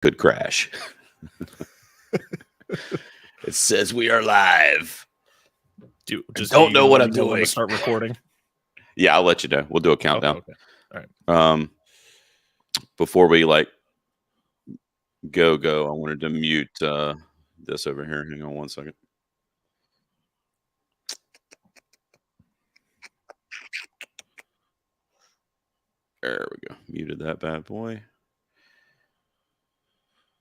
could crash. It says we are live. Don't know what I'm doing. To start recording. Yeah, I'll let you know. We'll do a countdown. Okay. All right. Before we go, I wanted to mute this over here. Hang on one second. There we go. Muted that bad boy.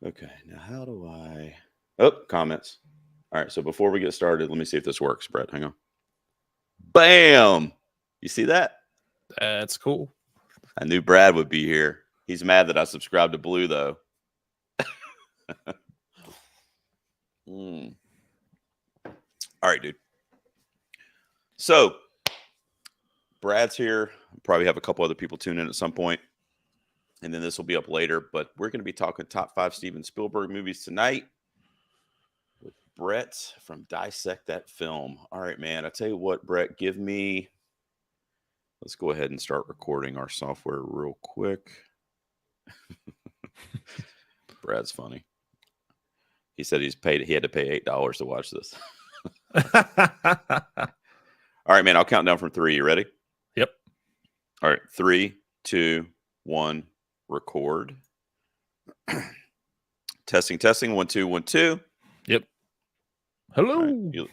Okay, now how do I... Oh, comments. All right, so before we get started, let me see if this works, Brett. Hang on. Bam! You see that? That's cool. I knew Brad would be here. He's mad that I subscribed to Blue, though. All right, dude. So, Brad's here. Probably have a couple other people tune in at some point. And then this will be up later. But we're going to be talking top 5 Steven Spielberg movies tonight with Brett from Dissect That Film. All right, man. I tell you what, Brett, give me... Let's go ahead and start recording our software real quick. Brad's funny. He said he had to pay $8 to watch this. All right, man. I'll count down from 3. You ready? Yep. All right. 3, 2, 1. Record. Testing. 1, 2, 1, 2. Yep. Hello. Right. You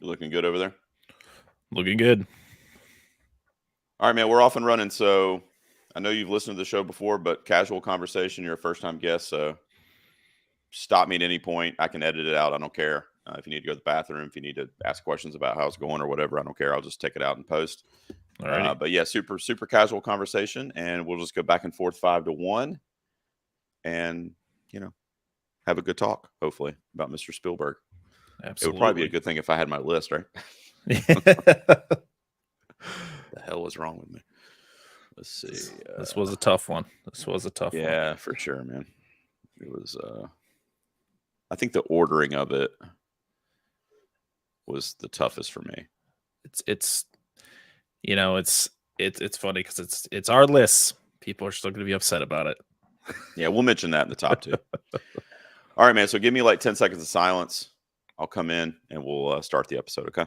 looking good over there? Looking good. All right, man. We're off and running. So I know you've listened to the show before, but casual conversation. You're a first-time guest, so stop me at any point. I can edit it out. I don't care. If you need to go to the bathroom, if you need to ask questions about how it's going or whatever, I don't care. I'll just take it out and post. But yeah, super casual conversation, and we'll just go back and forth 5 to 1, and have a good talk. Hopefully about Mr. Spielberg. Absolutely. It would probably be a good thing if I had my list, right? The hell was wrong with me? Let's see. This was a tough one. Yeah, for sure, man. It was. I think the ordering of it was the toughest for me. It's funny because it's our list. People are still going to be upset about it. Yeah, we'll mention that in the top 2. All right, man. So give me like 10 seconds of silence. I'll come in and we'll start the episode. Okay.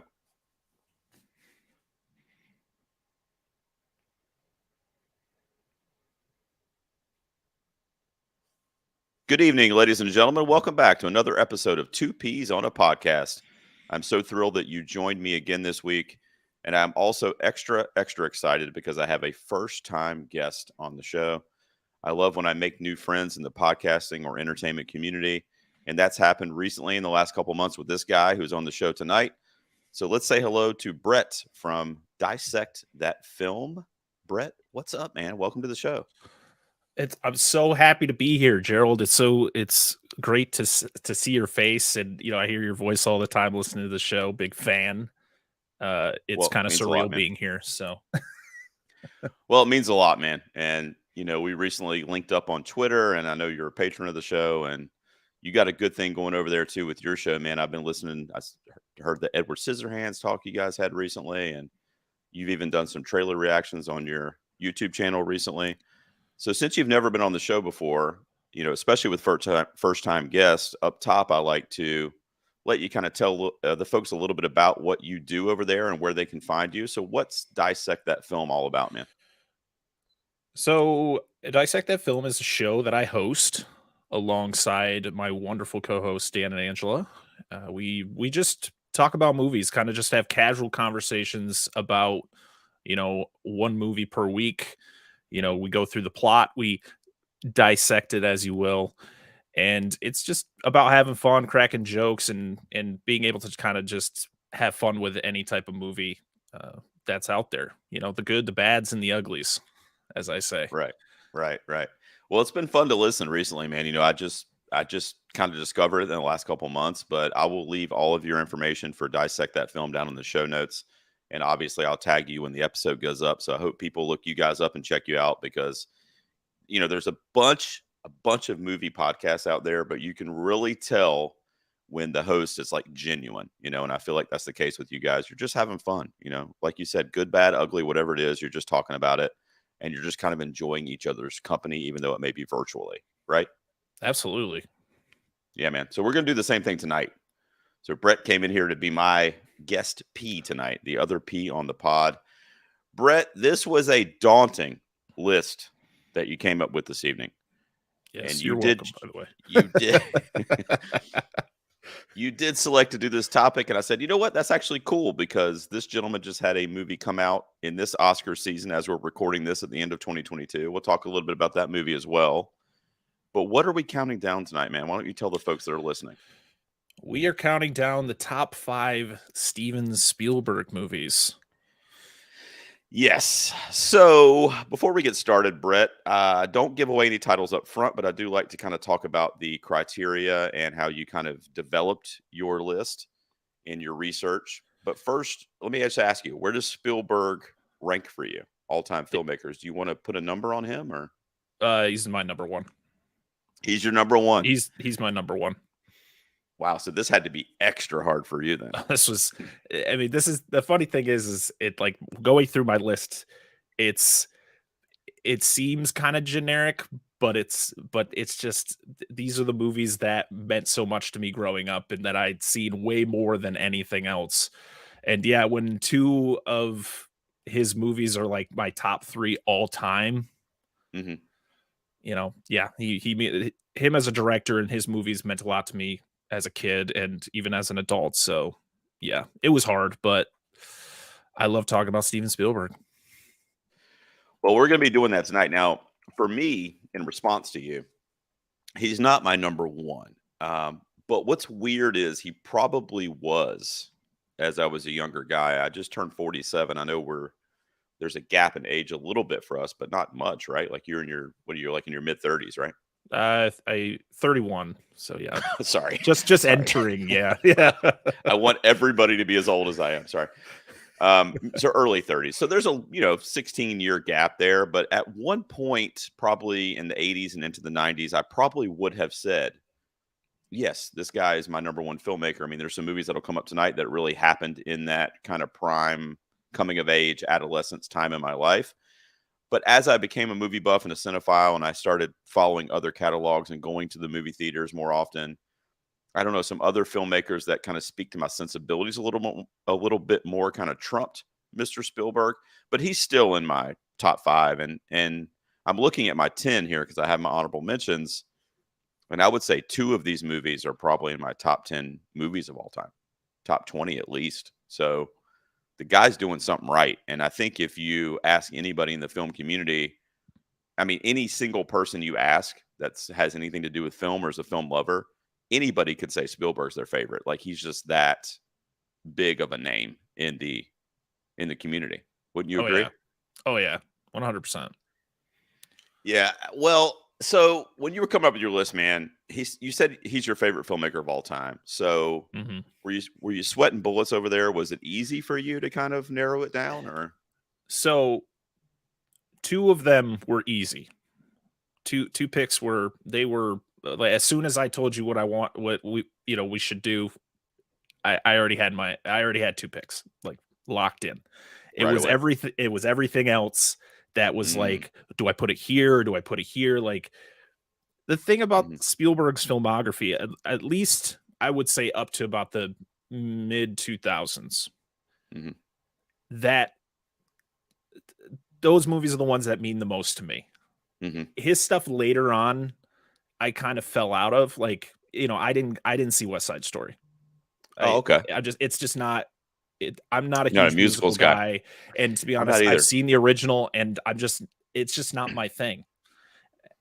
Good evening, ladies and gentlemen. Welcome back to another episode of 2 Peas on a Podcast. I'm so thrilled that you joined me again this week. And I'm also extra excited because I have a first-time guest on the show. I love when I make new friends in the podcasting or entertainment community. And that's happened recently in the last couple months with this guy who's on the show tonight. So let's say hello to Brett from Dissect That Film. Brett, what's up, man? Welcome to the show. I'm so happy to be here, Gerald. It's great to see your face, and I hear your voice all the time listening to the show. Big fan. It's kind of surreal being here. So, well, it means a lot, man. And we recently linked up on Twitter, and I know you're a patron of the show, and you got a good thing going over there too with your show, man. I've been listening. I heard the Edward Scissorhands talk you guys had recently, and you've even done some trailer reactions on your YouTube channel recently. So since you've never been on the show before, especially with first-time guests, up top, I like to let you kind of tell the folks a little bit about what you do over there and where they can find you. So what's Dissect That Film all about, man? So Dissect That Film is a show that I host alongside my wonderful co-hosts, Dan and Angela. We just talk about movies, kind of just have casual conversations about, one movie per week. We go through the plot, we dissect it, as you will. And it's just about having fun, cracking jokes, and being able to kind of just have fun with any type of movie that's out there. The good, the bads, and the uglies, as I say. Right. Well, it's been fun to listen recently, man. I just kind of discovered it in the last couple months, but I will leave all of your information for Dissect That Film down in the show notes. And obviously I'll tag you when the episode goes up. So I hope people look you guys up and check you out because, there's a bunch of movie podcasts out there, but you can really tell when the host is like genuine, and I feel like that's the case with you guys. You're just having fun, like you said, good, bad, ugly, whatever it is, you're just talking about it and you're just kind of enjoying each other's company, even though it may be virtually, right? Absolutely. Yeah, man. So we're going to do the same thing tonight. So Brett came in here to be my guest P tonight, the other P on the pod. Brett, this was a daunting list that you came up with this evening. And Yes, you you're did, welcome, by the way. you did, you did select to do this topic. And I said, you know what? That's actually cool because this gentleman just had a movie come out in this Oscar season as we're recording this at the end of 2022. We'll talk a little bit about that movie as well. But what are we counting down tonight, man? Why don't you tell the folks that are listening? We are counting down the top 5 Steven Spielberg movies. Yes. So before we get started, Brett, don't give away any titles up front, but I do like to kind of talk about the criteria and how you kind of developed your list in your research. But first, let me just ask you, where does Spielberg rank for you? All-time filmmakers. Do you want to put a number on him, or He's my number 1. he's your number one? He's my number 1. Wow. So this had to be extra hard for you then. This was, I mean, this is the funny thing is it like going through my list, it seems kind of generic, but it's just, these are the movies that meant so much to me growing up and that I'd seen way more than anything else. And yeah, when 2 of his movies are like my top 3 all time, Mm-hmm. you know, yeah, him as a director and his movies meant a lot to me as a kid and even as an adult. So yeah, it was hard, but I love talking about Steven Spielberg. Well, we're going to be doing that tonight. Now, for me, in response to you, he's not my number one. But what's weird is he probably was as I was a younger guy. I just turned 47. I know there's a gap in age a little bit for us, but not much, right? Like you're in your, what are you, like in your mid 30s, right? I 31. So yeah, Sorry. just Sorry. entering. Yeah. Yeah. I want everybody to be as old as I am. Sorry. So early 30s. So there's a 16-year gap there. But at one point, probably in the 80s and into the 90s, I probably would have said, yes, this guy is my number one filmmaker. I mean, there's some movies that'll come up tonight that really happened in that kind of prime coming of age, adolescence time in my life. But as I became a movie buff and a cinephile and I started following other catalogs and going to the movie theaters more often, I don't know, some other filmmakers that kind of speak to my sensibilities a little bit more kind of trumped Mr. Spielberg, but he's still in my top 5. And I'm looking at my 10 here because I have my honorable mentions. And I would say 2 of these movies are probably in my top 10 movies of all time, top 20 at least. So the guy's doing something right. And I think if you ask anybody in the film community, I mean, any single person you ask that has anything to do with film or is a film lover, anybody could say Spielberg's their favorite. Like he's just that big of a name in the community. Wouldn't you agree? Yeah. Oh yeah. 100%. Yeah. Well, so when you were coming up with your list, man, you said he's your favorite filmmaker of all time. So were you sweating bullets over there? Was it easy for you to kind of narrow it down, or? So 2 of them were easy. Two picks were like, as soon as I told you what we should do, I already had 2 picks like locked in. It was everything else that was like, do I put it here? Or do I put it here? Like the thing about Spielberg's filmography, at least I would say up to about the mid 2000s, that those movies are the ones that mean the most to me. His stuff later on, I kind of fell out of. Like, I didn't see West Side Story. Oh, okay. It's just not. I'm not a huge musicals guy, and to be honest, I've seen the original, and it's just not my thing.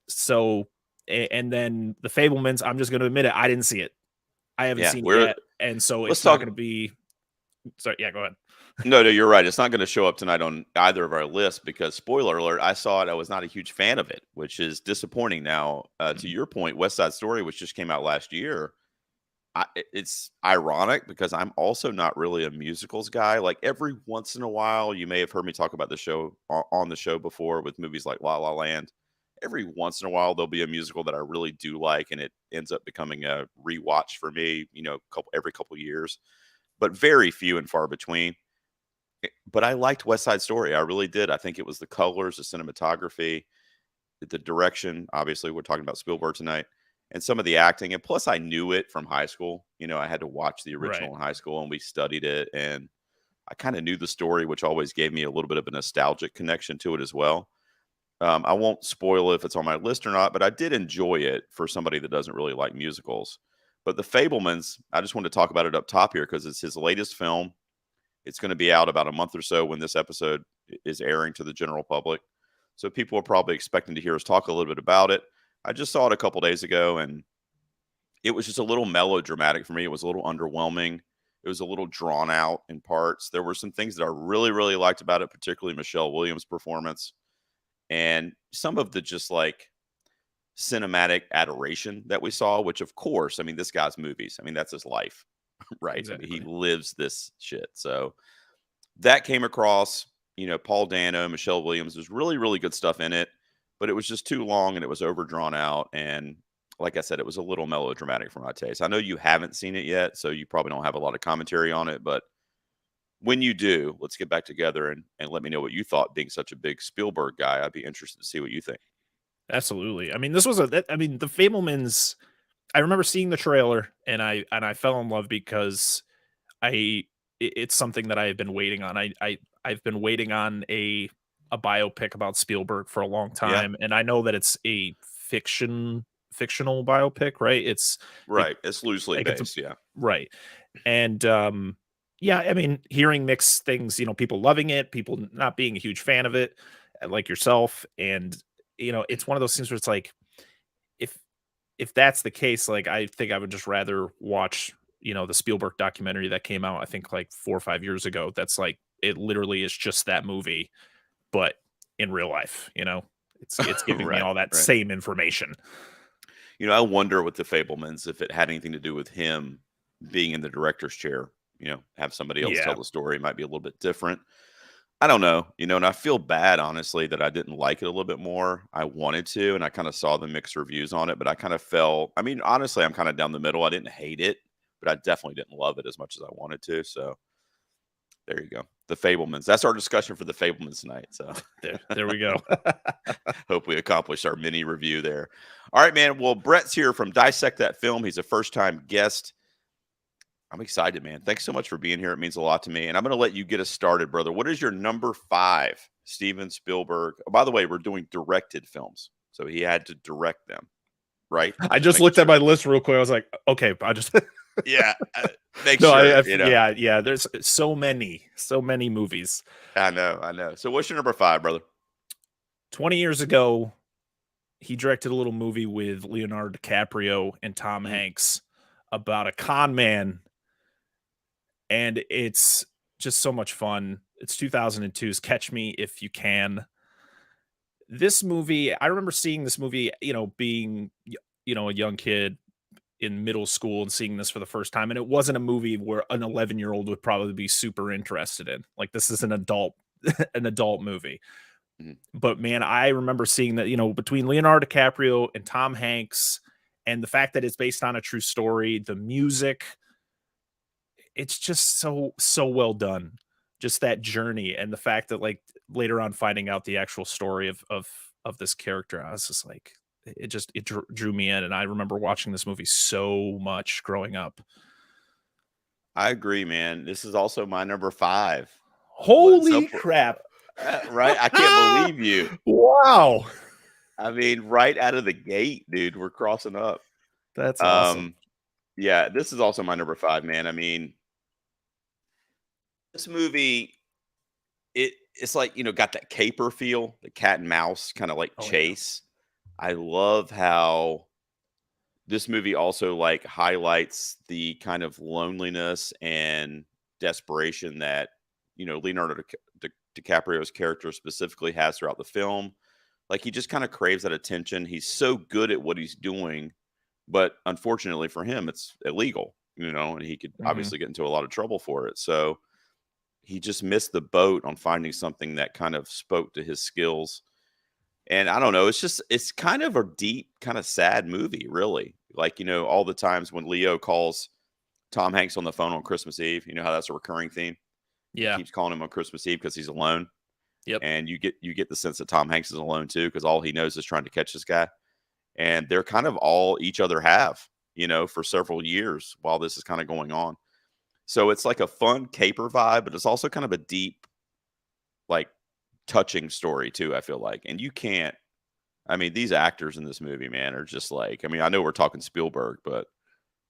So, and then the Fabelmans, I'm just going to admit it, I didn't see it. I haven't seen it yet, and so it's not going to be. Sorry, yeah, go ahead. No, you're right. It's not going to show up tonight on either of our lists because, spoiler alert, I saw it. I was not a huge fan of it, which is disappointing. Now, to your point, West Side Story, which just came out last year, it's ironic because I'm also not really a musicals guy. Like every once in a while, you may have heard me talk about the show on the show before with movies like La La Land. Every once in a while, there'll be a musical that I really do like, and it ends up becoming a rewatch for me, every couple years, but very few and far between. But I liked West Side Story. I really did. I think it was the colors, the cinematography, the direction. Obviously, we're talking about Spielberg tonight. and some of the acting. And plus, I knew it from high school. You know, I had to watch the Right. original in high school, and we studied it, and I kind of knew the story, which always gave me a little bit of a nostalgic connection to it as well. I won't spoil if it's on my list or not, but I did enjoy it for somebody that doesn't really like musicals. But The Fablemans, I just wanted to talk about it up top here because it's his latest film. It's going to be out about a month or so when this episode is airing to the general public. So people are probably expecting to hear us talk a little bit about it. I just saw it a couple days ago, and it was just a little melodramatic for me. It was a little underwhelming. It was a little drawn out in parts. There were some things that I really, really liked about it, particularly Michelle Williams' performance and some of the just like cinematic adoration that we saw, which of course, I mean, this guy's movies. I mean, that's his life, right? Exactly. I mean, he lives this shit. So that came across, you know, Paul Dano, Michelle Williams. There's really, really good stuff in it, but it was just too long and it was overdrawn out. And like I said, it was a little melodramatic for my taste. I know you haven't seen it yet, so you probably don't have a lot of commentary on it, but when you do, let's get back together and let me know what you thought. Being such a big Spielberg guy, I'd be interested to see what you think. Absolutely. I mean, this was I mean, The Fablemans, I remember seeing the trailer and I fell in love because it's something that I have been waiting on. I've been waiting on a biopic about Spielberg for a long Yeah, time, and I know that it's a fictional biopic, right? It, right. It's loosely like it's a, based. Yeah. right. And yeah, I mean, hearing mixed things, you know, people loving it, people not being a huge fan of it, like yourself, and you know, it's one of those things where it's like if if that's the case, like I think I would just rather watch, you know, the Spielberg documentary that came out, I think like 4 or 5 years ago. That's like it literally is just that movie, but in real life, you know, it's giving me Right. all that Right. same information. You know, I wonder with the Fablemans if it had anything to do with him being in the director's chair. You know, have somebody else tell Yeah. the story. It might be a little bit different. I don't know, you know, and I feel bad, honestly, that I didn't like it a little bit more. I wanted to, and I kind of saw the mixed reviews on it, but I kind of felt, I mean, honestly, I'm kind of down the middle. I didn't hate it, but I definitely didn't love it as much as I wanted to. So there you go. The Fablemans. That's our discussion for the Fablemans tonight. So There we go. hope we accomplished our mini review there. All right, man. Well, Brett's here from Dissect That Film. He's a first time guest. I'm excited, man. Thanks so much for being here. It means a lot to me. And I'm going to let you get us started, brother. What is your number 5 Steven Spielberg? Oh, by the way, we're doing directed films. So he had to direct them, right? I just looked at my list real quick. I was like, okay, I just Yeah. Make no, sure. You know. yeah. There's so many movies. I know. So what's your number 5, brother? 20 years ago, he directed a little movie with Leonardo DiCaprio and Tom Hanks about a con man, and it's just so much fun. It's 2002's Catch Me If You Can. This movie, I remember seeing this movie, you know, being, you know, a young kid in middle school and seeing this for the first time. And it wasn't a movie where an 11-year-old would probably be super interested in. Like, this is an adult, an adult movie. But man, I remember seeing that, you know, between Leonardo DiCaprio and Tom Hanks and the fact that it's based on a true story, the music, it's just so well done. Just that journey and the fact that like later on finding out the actual story of this character, I was just like, it drew me in. And I remember watching this movie so much growing up. I agree, man. This is also my number 5. Holy crap. Right? I can't believe you. Wow. I mean, right out of the gate, dude, we're crossing up. That's awesome. Yeah, this is also my number 5, man. I mean, this movie, it's like, you know, got that caper feel, the cat and mouse kind of like chase. Yeah. I love how this movie also like highlights the kind of loneliness and desperation that, you know, Leonardo DiCaprio's character specifically has throughout the film. Like he just kind of craves that attention. He's so good at what he's doing, but unfortunately for him, it's illegal, you know, and he could obviously get into a lot of trouble for it. So he just missed the boat on finding something that kind of spoke to his skills. And I don't know, it's kind of a deep, kind of sad movie, really. Like, you know, all the times when Leo calls Tom Hanks on the phone on Christmas Eve, you know how that's a recurring theme? Yeah. He keeps calling him on Christmas Eve because he's alone. Yep. And you get the sense that Tom Hanks is alone too, because all he knows is trying to catch this guy. and they're kind of all each other have, for several years while this is kind of going on. So it's like a fun caper vibe, but it's also kind of a deep, like, touching story too, I feel like. And you can't, I mean, these actors in this movie, man, are just like, I mean, I know we're talking Spielberg, but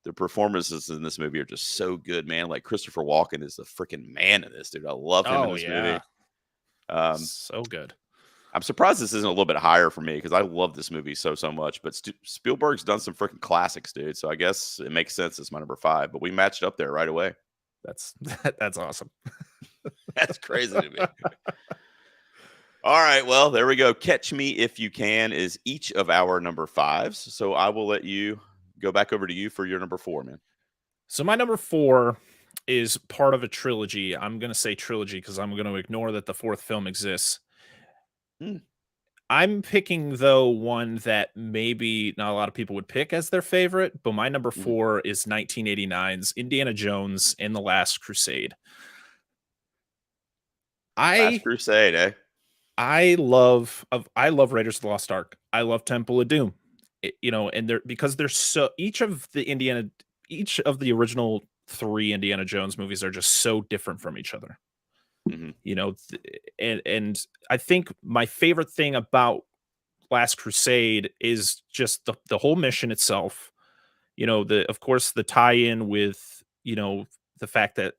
the performances in this movie are just so good, man. Like Christopher Walken is the freaking man in this, dude. I love him in Oh this yeah, movie. Um, so good. I'm surprised this isn't a little bit higher for me because I love this movie so much. But Spielberg's done some freaking classics, dude. So I guess it makes sense. It's my number 5. But we matched up there right away. That's awesome. That's crazy to me. All right, well, there we go. Catch Me If You Can is each of our number 5s. So I will let you go back over to you for your number 4, man. So my number 4 is part of a trilogy. I'm going to say trilogy because I'm going to ignore that the 4th film exists. Hmm. I'm picking, though, one that maybe not a lot of people would pick as their favorite, but my number 4 is 1989's Indiana Jones and the Last Crusade. Last Crusade, eh? I love Raiders of the Lost Ark. I love Temple of Doom. And they're so each of the original 3 Indiana Jones movies are just so different from each other. And I think my favorite thing about Last Crusade is just the whole mission itself. Of course the tie-in with the fact that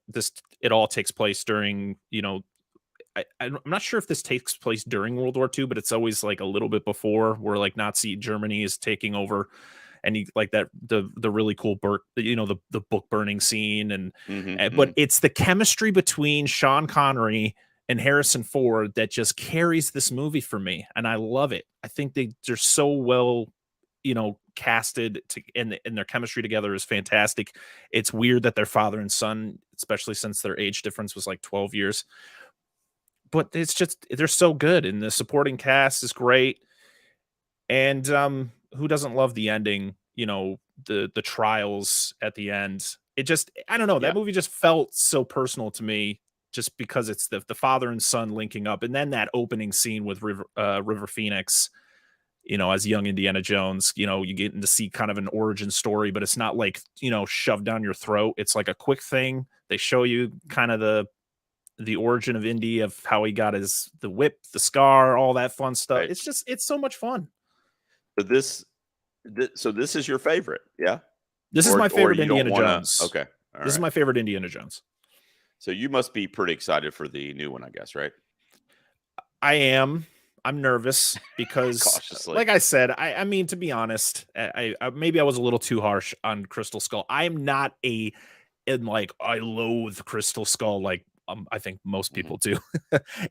it all takes place during I'm not sure if this takes place during World War II, but it's always like a little bit before, where like Nazi Germany is taking over, and like that the really cool the book burning scene, but it's the chemistry between Sean Connery and Harrison Ford that just carries this movie for me, and I love it. I think they're so well casted and their chemistry together is fantastic. It's weird that they're father and son, especially since their age difference was like 12 years. But it's just they're so good, and the supporting cast is great. And who doesn't love the ending? The trials at the end. It just, I don't know. Yeah. That movie just felt so personal to me, just because it's the father and son linking up, and then that opening scene with River Phoenix. As young Indiana Jones, you get to see kind of an origin story, but it's not like shoved down your throat. It's like a quick thing. They show you kind of the origin of Indy, of how he got the whip, the scar, all that fun stuff. Right. It's so much fun. So this is your favorite, yeah? This is my favorite Indiana Jones. Okay. This is my favorite Indiana Jones. So you must be pretty excited for the new one, I guess, right? I am. I'm nervous because, cautiously, like I said, I mean, to be honest, I maybe I was a little too harsh on Crystal Skull. I am not I loathe Crystal Skull like I think most people do.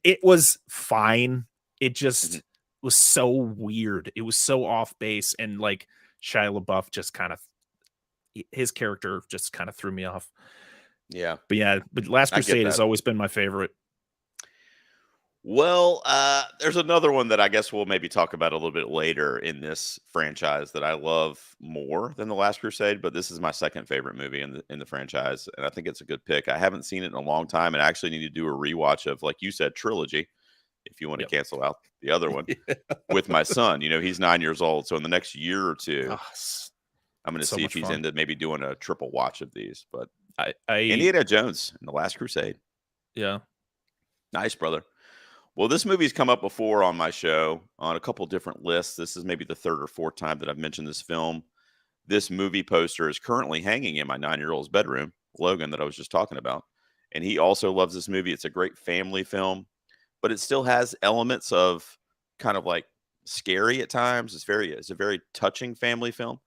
It was fine. It just was so weird. It was so off base, and like Shia LaBeouf just kind of, his character just kind of threw me off. Yeah. But Last Crusade has always been my favorite. Well, there's another one that I guess we'll maybe talk about a little bit later in this franchise that I love more than The Last Crusade, but this is my second favorite movie in the franchise, and I think it's a good pick. I haven't seen it in a long time, and I actually need to do a rewatch of, like you said, trilogy, if you want to cancel out the other one, with my son. He's 9 years old, so in the next year or two, I'm going to see if he's into maybe doing a triple watch of these. But Indiana Jones and The Last Crusade. Yeah. Nice, brother. Well, this movie's come up before on my show on a couple different lists. This is maybe the 3rd or 4th time that I've mentioned this film. This movie poster is currently hanging in my 9-year-old's bedroom, Logan, that I was just talking about. And he also loves this movie. It's a great family film, but it still has elements of kind of like scary at times. It's a very touching family film.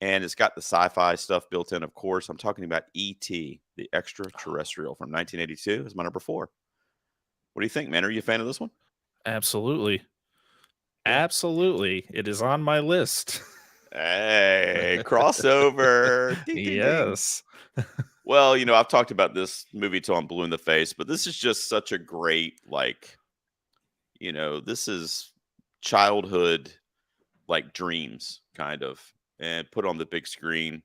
And it's got the sci-fi stuff built in, of course. I'm talking about E.T., the extra-terrestrial from 1982 is my number 4. What do you think, man? Are you a fan of this one? Absolutely. Yeah. Absolutely. It is on my list. Hey, crossover. Ding, ding, yes. Ding. Well, I've talked about this movie till I'm blue in the face, but this is just such a great, this is childhood, dreams, kind of, and put on the big screen.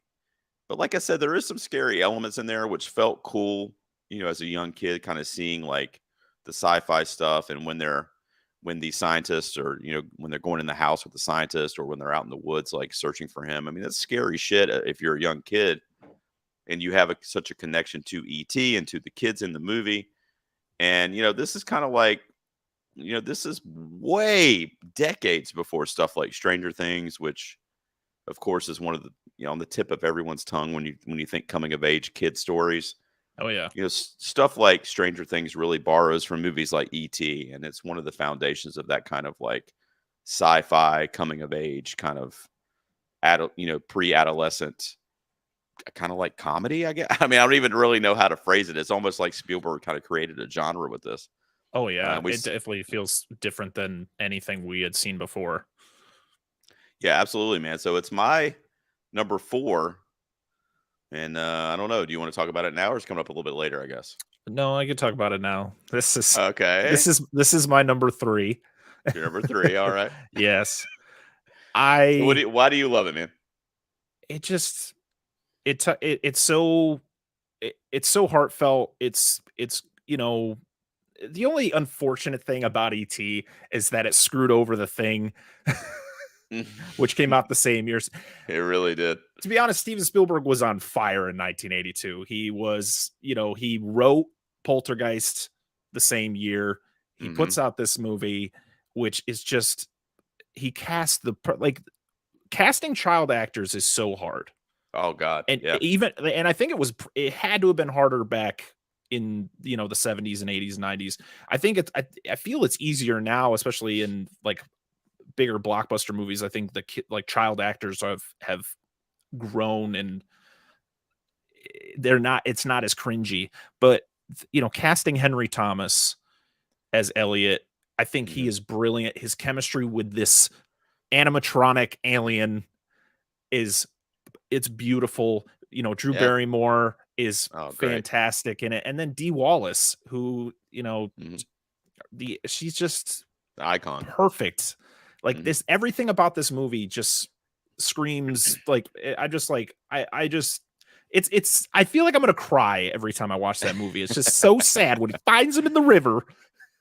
But like I said, there is some scary elements in there, which felt cool, as a young kid, kind of seeing, the sci-fi stuff, and when when the scientists are, when they're going in the house with the scientist or when they're out in the woods, like searching for him. I mean, that's scary shit if you're a young kid and you have such a connection to ET and to the kids in the movie. And, this is kind of like, this is way decades before stuff like Stranger Things, which of course is one of the, on the tip of everyone's tongue when you think coming of age kid stories. Oh yeah. Stuff like Stranger Things really borrows from movies like E.T. and it's one of the foundations of that kind of like sci-fi coming of age kind of pre-adolescent kind of like comedy, I guess. I mean, I don't even really know how to phrase it. It's almost like Spielberg kind of created a genre with this. Oh yeah, it definitely feels different than anything we had seen before. Yeah, absolutely, man. So it's my number 4. And I don't know. Do you want to talk about it now, or it's coming up a little bit later? I guess. No, I could talk about it now. This is okay. This is my number 3. Your number 3. All right. Yes. So why do you love it, man? It's so heartfelt. It's the only unfortunate thing about ET is that it screwed over The Thing. Which came out the same year. It really did. To be honest, Steven Spielberg was on fire in 1982. He was, he wrote Poltergeist the same year. He puts out this movie, which is just, he cast casting child actors is so hard. Oh God. And I think it had to have been harder back in, the 70s and 80s, 90s. I think I feel it's easier now, especially in like bigger blockbuster movies. I think child actors have grown and it's not as cringy, but casting Henry Thomas as Elliot, I think he is brilliant. His chemistry with this animatronic alien it's beautiful. Drew Barrymore is fantastic in it. And then Dee Wallace, who, she's just the icon. Perfect. Like this, everything about this movie just screams like, I feel like I'm going to cry every time I watch that movie. It's just so sad when he finds him in the river.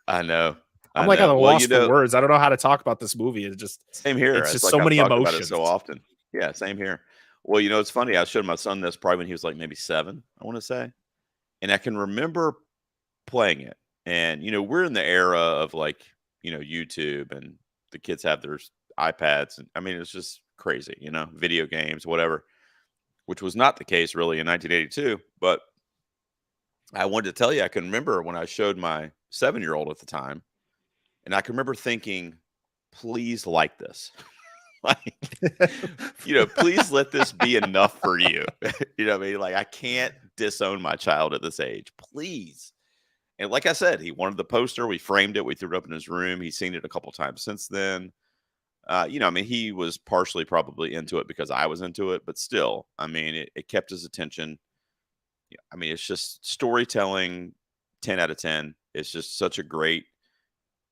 I know. I'm like, I'm lost for words. I don't know how to talk about this movie. It's just same here. It's just so many emotions. So often. Yeah. Same here. Well, it's funny. I showed my son this probably when he was like maybe 7, I want to say. And I can remember playing it. And, we're in the era of like, YouTube and the kids have their iPads. And I mean, it's just crazy, video games, whatever, which was not the case really in 1982. But I wanted to tell you, I can remember when I showed my 7-year-old at the time, and I can remember thinking, please like this. Like, please let this be enough for you. You know what I mean? Like, I can't disown my child at this age, please. And like I said, he wanted the poster. We framed it. We threw it up in his room. He's seen it a couple times since then. I mean, he was partially probably into it because I was into it, but still, I mean, it kept his attention. I mean, it's just storytelling, 10 out of 10. It's just such a great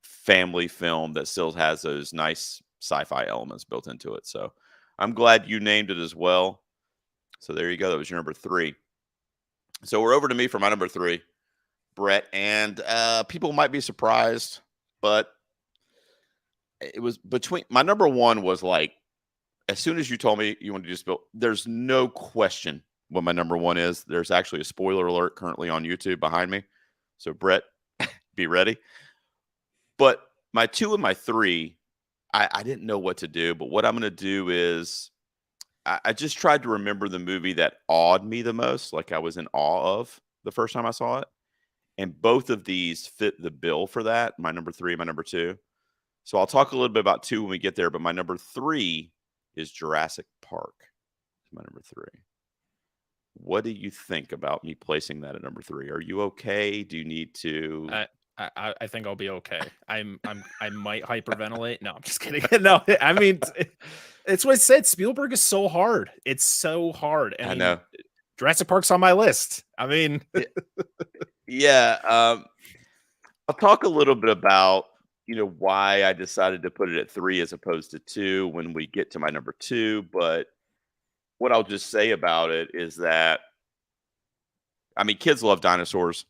family film that still has those nice sci-fi elements built into it. So I'm glad you named it as well. So there you go. That was your number 3. So we're over to me for my number 3, Brett. And people might be surprised, but it was between my number 1 was like, as soon as you told me you wanted to do Spielberg, there's no question what my number 1 is. There's actually a spoiler alert currently on YouTube behind me. So Brett, be ready. But my 2 and my 3, I didn't know what to do, but what I'm going to do is I just tried to remember the movie that awed me the most, like I was in awe of the first time I saw it. And both of these fit the bill for that, my number 3 and my number 2. So I'll talk a little bit about 2 when we get there, but my number 3 is Jurassic Park. It's my number 3. What do you think about me placing that at number 3? Are you okay? Do you need to? I think I'll be okay. I might hyperventilate. No, I'm just kidding. No, I mean, it's what I said. Spielberg is so hard. It's so hard. I know. Jurassic Park's on my list. I mean, yeah. I'll talk a little bit about, why I decided to put it at 3 as opposed to 2 when we get to my number 2. But what I'll just say about it is that, I mean, kids love dinosaurs.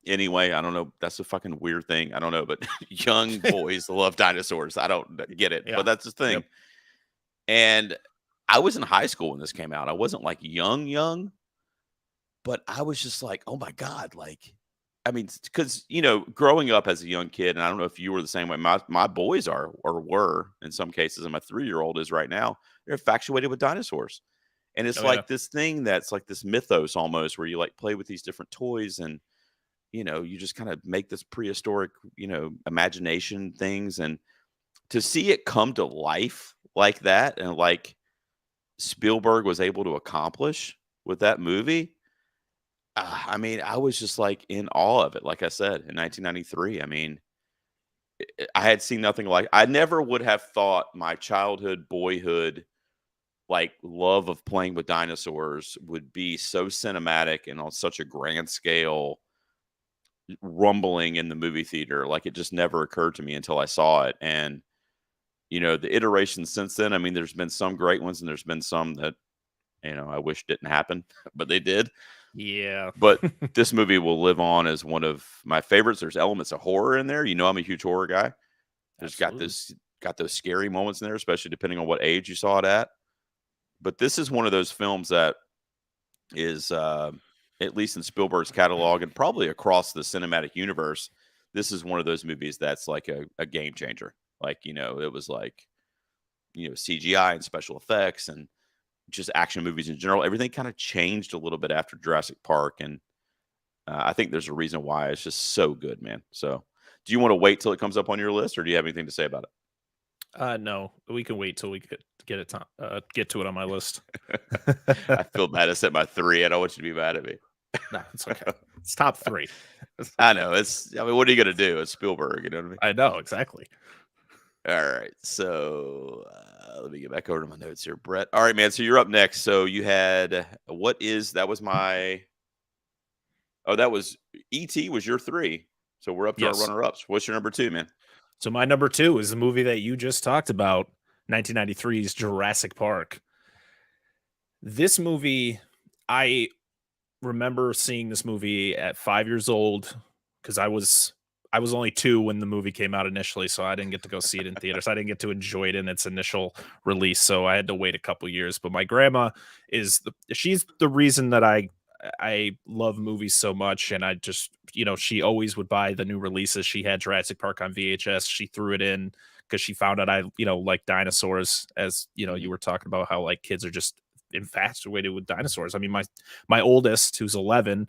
anyway. I don't know. That's a fucking weird thing. I don't know, but young boys love dinosaurs. I don't get it, Yeah. but that's the thing. Yep. And I was in high school when this came out. I wasn't like young, but I was just like, oh my God. Like, I mean, because, growing up as a young kid, and I don't know if you were the same way, my boys are or were in some cases, and my 3-year-old is right now, they're infatuated with dinosaurs. And it's Oh, yeah. like this thing that's like this mythos almost where you like play with these different toys and, you just kind of make this prehistoric, imagination things. And to see it come to life like that and like Spielberg was able to accomplish with that movie, I mean, I was just like in awe of it. Like I said, in 1993, I mean, I had seen nothing like. I never would have thought my childhood, boyhood, like love of playing with dinosaurs would be so cinematic and on such a grand scale, rumbling in the movie theater. Like it just never occurred to me until I saw it. And the iterations since then. I mean, there's been some great ones, and there's been some that I wish didn't happen, but they did. Yeah. But this movie will live on as one of my favorites. There's elements of horror in there. I'm a huge horror guy. There's got those scary moments in there, especially depending on what age you saw it at. But this is one of those films that is, at least in Spielberg's catalog and probably across the cinematic universe, this is one of those movies that's like a game changer. Like, it was like, CGI and special effects and just action movies in general. Everything kind of changed a little bit after Jurassic Park. And I think there's a reason why it's just so good, man. So do you want to wait till it comes up on your list, or do you have anything to say about it? No, we can wait till we get to it on my list. I feel bad. I set my 3. I don't want you to be mad at me. No, it's okay. It's top 3. I know. I mean, what are you going to do? It's Spielberg. You know what I mean? I know, exactly. All right. So let me get back over to my notes here, Brett. All right, man. So you're up next. So you had, that was E.T. was your 3. So we're up to our runner-ups. What's your number 2, man? So my number 2 is the movie that you just talked about, 1993's Jurassic Park. This movie, I remember seeing this movie at 5 years old because I was only 2 when the movie came out initially, so I didn't get to go see it in theaters. I didn't get to enjoy it in its initial release, so I had to wait a couple years. But my grandma she's the reason that I love movies so much, and I just, she always would buy the new releases. She had Jurassic Park on VHS. She threw it in because she found out I, like dinosaurs, as, you were talking about how like kids are just infatuated with dinosaurs. I mean, my oldest, who's 11,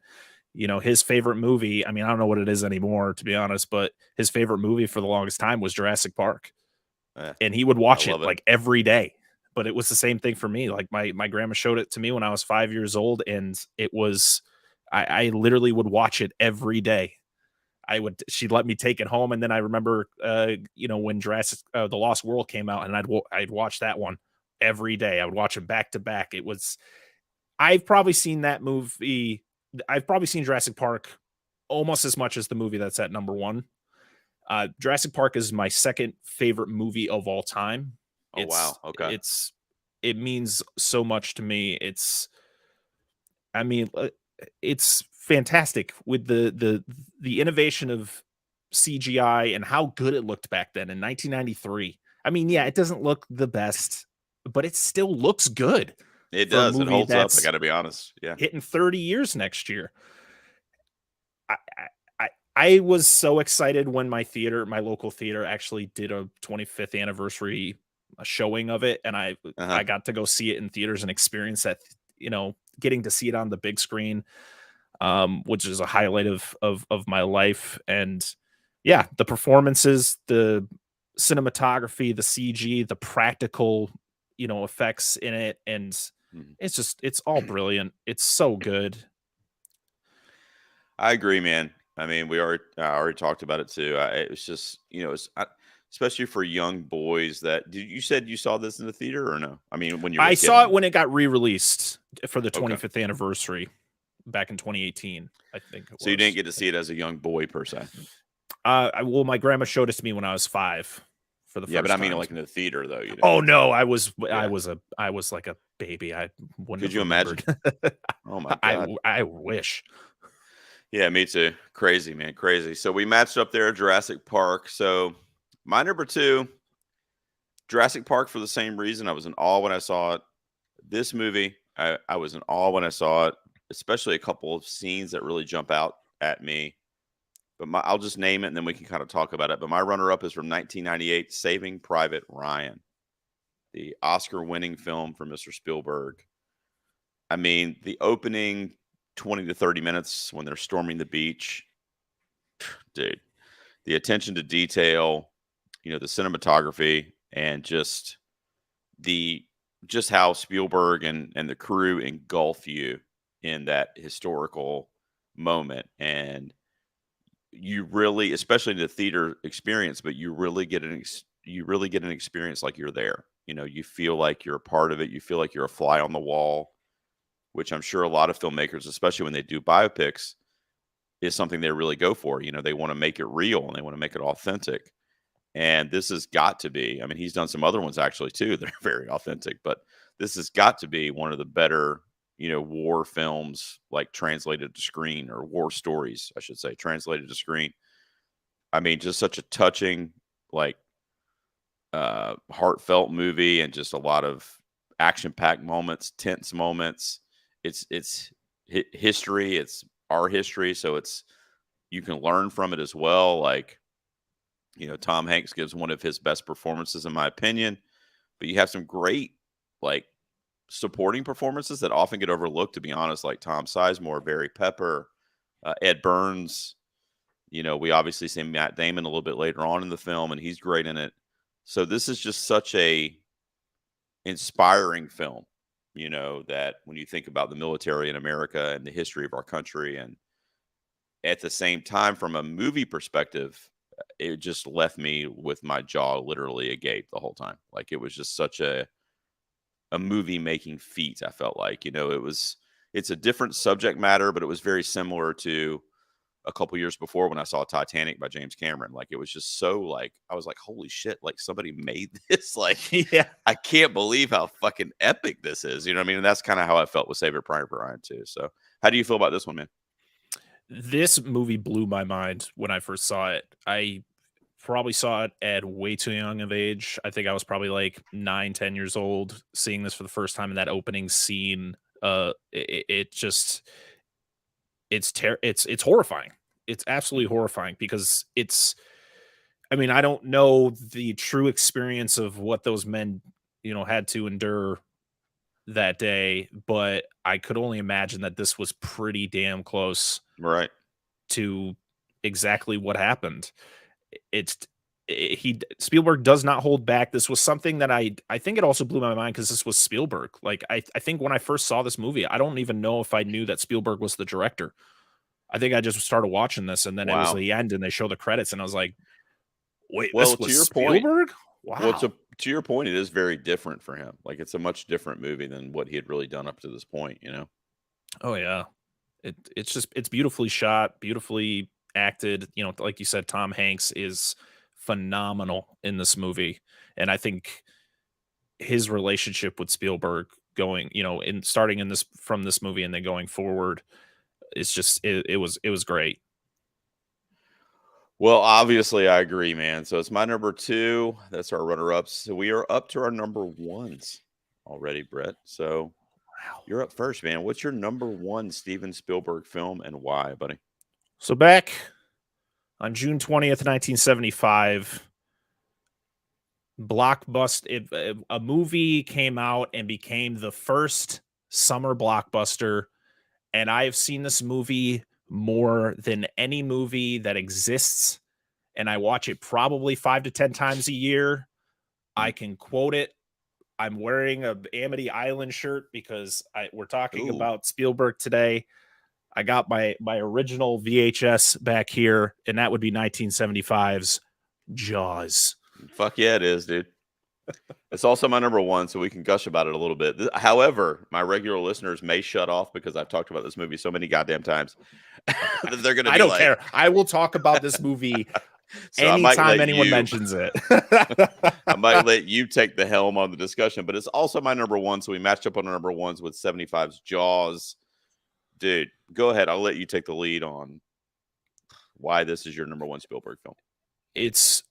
his favorite movie, I mean, I don't know what it is anymore, to be honest, but his favorite movie for the longest time was Jurassic Park. And he would watch it like every day. But it was the same thing for me. Like my grandma showed it to me when I was 5 years old, and it was, I literally would watch it every day. She'd let me take it home. And then I remember, when Jurassic, The Lost World came out, and I'd watch that one every day. I would watch it back to back. I've probably seen that movie. I've probably seen Jurassic Park almost as much as the movie that's at number 1. Jurassic Park is my second favorite movie of all time. Oh, wow. Okay. It means so much to me. It's fantastic with the innovation of CGI and how good it looked back then in 1993. I mean, yeah, it doesn't look the best, but it still looks good. It does. It holds up. I got to be honest. Yeah. Hitting 30 years next year. I was so excited when my local theater actually did a 25th anniversary showing of it, and I got to go see it in theaters and experience that, getting to see it on the big screen, which is a highlight of my life. And yeah, the performances, the cinematography, the CG, the practical, effects in it, and it's all brilliant. It's so good. I agree, man. I mean, I already talked about it too. It was just, especially for young boys. You said you saw this in the theater or no? I mean, when I saw it when it got re-released for the 25th anniversary back in 2018, I think. So you didn't get to see it as a young boy per se. Well, my grandma showed it to me when I was 5 for the first time. But I mean, like in the theater though. Oh no, I was like a baby. I wouldn't. Could you imagine? Oh my God. I wish. Yeah, me too. Crazy, man. Crazy. So we matched up there at Jurassic Park. So my number two, Jurassic Park, for the same reason. I was in awe when I saw it. This movie, I was in awe when I saw it, especially a couple of scenes that really jump out at me. But I'll just name it and then we can kind of talk about it. But my runner up is from 1998, Saving Private Ryan, the Oscar winning film from Mr. Spielberg. I mean, the opening 20 to 30 minutes when they're storming the beach, dude, the attention to detail, the cinematography, and just how Spielberg and the crew engulf you in that historical moment. And you really, especially in the theater experience, but you really get an experience like you're there. You feel like you're a part of it. You feel like you're a fly on the wall, which I'm sure a lot of filmmakers, especially when they do biopics, is something they really go for. They want to make it real and they want to make it authentic. And this has got to be, I mean, he's done some other ones actually too that are very authentic, but this has got to be one of the better, war films, like translated to screen, or war stories, I should say, translated to screen. I mean, just such a touching, like, heartfelt movie, and just a lot of action-packed moments, tense moments. It's history. It's our history, so you can learn from it as well. Like, Tom Hanks gives one of his best performances, in my opinion. But you have some great, like, supporting performances that often get overlooked, to be honest, like Tom Sizemore, Barry Pepper, Ed Burns. We obviously see Matt Damon a little bit later on in the film, and he's great in it. So this is just such a inspiring film, that when you think about the military in America and the history of our country, and at the same time, from a movie perspective, it just left me with my jaw literally agape the whole time. Like, it was just such a movie making feat. I felt like, it's a different subject matter, but it was very similar to a couple years before when I saw Titanic by James Cameron. Like, it was just so, like, I was like, holy shit, like, somebody made this. Like, Yeah. I can't believe how fucking epic this is. You know what I mean? And that's kind of how I felt with Saving Private Ryan too. So how do you feel about this one, man? This movie blew my mind when I first saw it. I probably saw it at way too young of age. I think I was probably like 9, 10 years old seeing this for the first time. In that opening scene, it just it's horrifying. It's absolutely horrifying because I mean, I don't know the true experience of what those men, had to endure that day, but I could only imagine that this was pretty damn close Right. to exactly what happened. It's Spielberg does not hold back. This was something that I think it also blew my mind because this was Spielberg. Like, I think when I first saw this movie, I don't even know if I knew that Spielberg was the director. I think I just started watching this, and then it was Wow. the end and they show the credits and I was like, wait, Well, this to was your point, Spielberg? well, Wow. to your point, it is very different for him. Like, it's a much different movie than what he had really done up to this point, Oh yeah. It's beautifully shot, beautifully acted. Like you said, Tom Hanks is phenomenal in this movie. And I think his relationship with Spielberg going, in starting in this from this movie and then going forward, it's just it was great. Well, obviously, I agree, man. So it's my number two. That's our runner-ups. So we are up to our number ones already, Brett. So Wow. you're up first, man. What's your number one Steven Spielberg film and why, buddy? So back on June 20th, 1975, a movie came out and became the first summer blockbuster. And I have seen this movie more than any movie that exists. And I watch it probably 5 to 10 times a year. I can quote it. I'm wearing a Amity Island shirt because we're talking Ooh, about Spielberg today. I got my original VHS back here, and that would be 1975's Jaws. fuck yeah, it is, dude. It's also my number one, so we can gush about it a little bit. However, my regular listeners may shut off because I've talked about this movie so many goddamn times that they're going to be I don't like, care. I will talk about this movie so I might anytime let anyone you, mentions it. I might let you take the helm on the discussion, but it's also my number one. So we matched up on our number ones with 75's Jaws. Dude, go ahead. I'll let you take the lead on why this is your number one Spielberg film. It's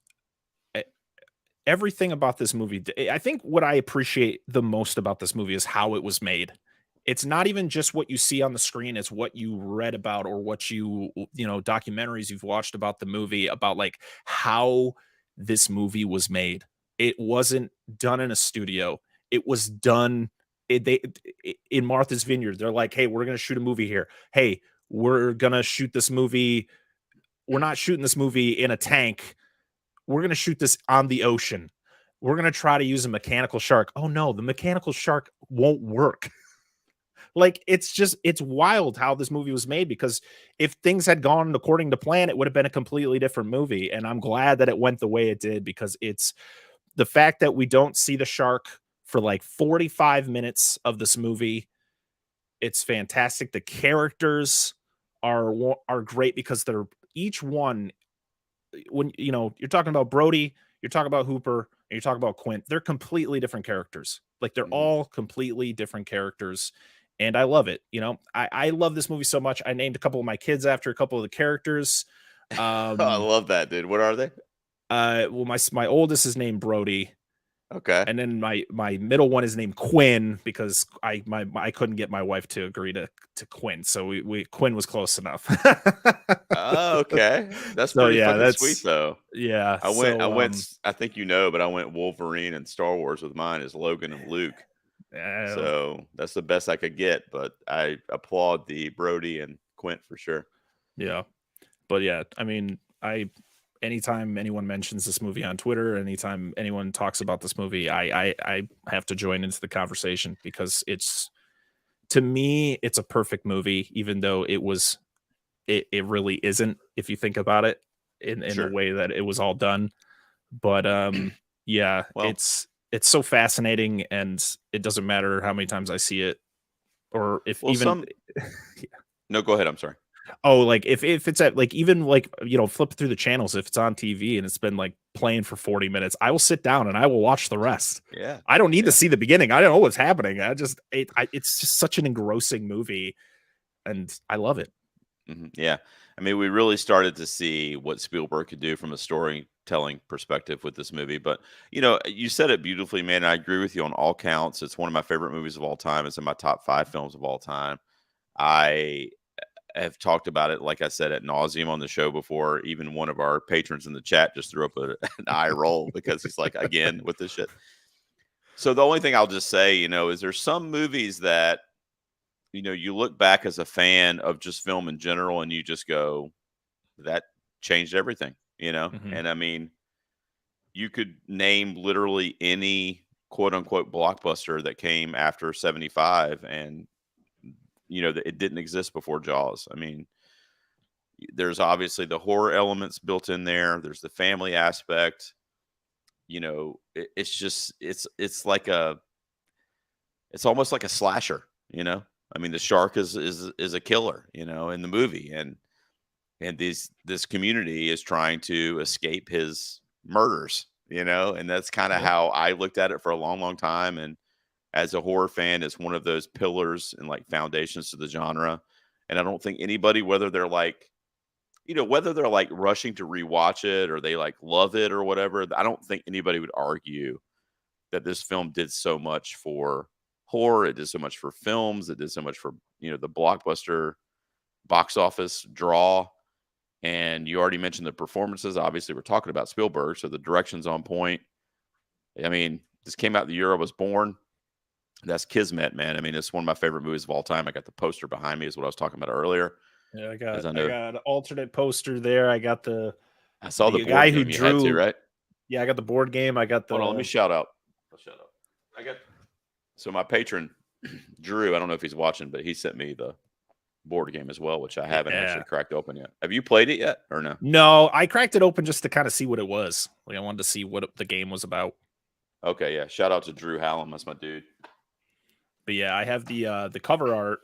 everything about this movie. I think what I appreciate the most about this movie is how it was made. It's not even just what you see on the screen, it's what you read about or what you know, documentaries you've watched about the movie, about like how this movie was made. It wasn't done in a studio. It was done in Martha's Vineyard. They're like, "Hey, we're going to shoot a movie here. Hey, we're going to shoot this movie. We're not shooting this movie in a tank. We're going to shoot this on the ocean. We're going to try to use a mechanical shark. Oh no, the mechanical shark won't work." Like, it's wild how this movie was made, because if things had gone according to plan, it would have been a completely different movie. And I'm glad that it went the way it did, because it's the fact that we don't see the shark for like 45 minutes of this movie. It's fantastic. The characters are great, because they're each one, when you know, you're talking about Brody, you're talking about Hooper, and you're talking about Quint, they're completely different characters. Like, they're all completely different characters. And I love it. You know, I love this movie so much. I named a couple of my kids after a couple of the characters. I love that, dude. What are they? Well, my oldest is named Brody. Okay. And then my middle one is named Quinn, because I couldn't get my wife to agree to Quinn, so we Quinn was close enough. Oh, okay. That's so, pretty yeah, fucking that's sweet though. Yeah. I went I think you know, but I went Wolverine and Star Wars with mine as Logan and Luke. So that's the best I could get, but I applaud the Brody and Quint for sure. Yeah. But yeah, I mean, anytime anyone mentions this movie on Twitter, anytime anyone talks about this movie, I have to join into the conversation, because to me, it's a perfect movie, even though it really isn't, if you think about it in the way that it was all done. But yeah, well, it's so fascinating, and it doesn't matter how many times I see it, or if even yeah. No, go ahead. I'm sorry. Oh, like if it's at, like, even like, you know, flip through the channels, if it's on TV and it's been like playing for 40 minutes, I will sit down and I will watch the rest. Yeah. I don't need to see the beginning. I don't know what's happening. It's just such an engrossing movie, and I love it. Yeah. I mean, we really started to see what Spielberg could do from a storytelling perspective with this movie. But, you know, you said it beautifully, man. I agree with you on all counts. It's one of my favorite movies of all time. It's in my top 5 films of all time. I have talked about it, like I said, ad nauseum on the show before. Even one of our patrons in the chat just threw up an eye roll, because he's like, again, with this shit. So the only thing I'll just say, you know, is there's some movies that, you know, you look back as a fan of just film in general and you just go, that changed everything, you know? And I mean, you could name literally any quote unquote blockbuster that came after 75, and, you know, it didn't exist before Jaws. I mean, there's obviously the horror elements built in there. There's the family aspect. You know, it's just, it's almost like a slasher, you know? I mean, the shark is a killer, you know, in the movie, and this community is trying to escape his murders, you know, and that's kind of how I looked at it for a long, long time. And as a horror fan, it's one of those pillars and like foundations to the genre. And I don't think anybody, whether they're like, you know, whether they're like rushing to rewatch it or they like love it or whatever, I don't think anybody would argue that this film did so much for horror. It did so much for films. It did so much for, you know, the blockbuster box office draw. And you already mentioned the performances. Obviously, we're talking about Spielberg, so the direction's on point. I mean, this came out the year I was born. That's Kismet, man. I mean, it's one of my favorite movies of all time. I got the poster behind me, is what I was talking about earlier. Yeah, I got an alternate poster there. I saw the guy board who game. drew, you had to, right? Yeah, I got the board game. I got the. Hold on, let me shout out. So my patron, Drew, I don't know if he's watching, but he sent me the board game as well, which I haven't actually cracked open yet. Have you played it yet or no? No, I cracked it open just to kind of see what it was. Like, I wanted to see what the game was about. Okay, yeah. Shout out to Drew Hallam. That's my dude. But yeah, I have the cover art.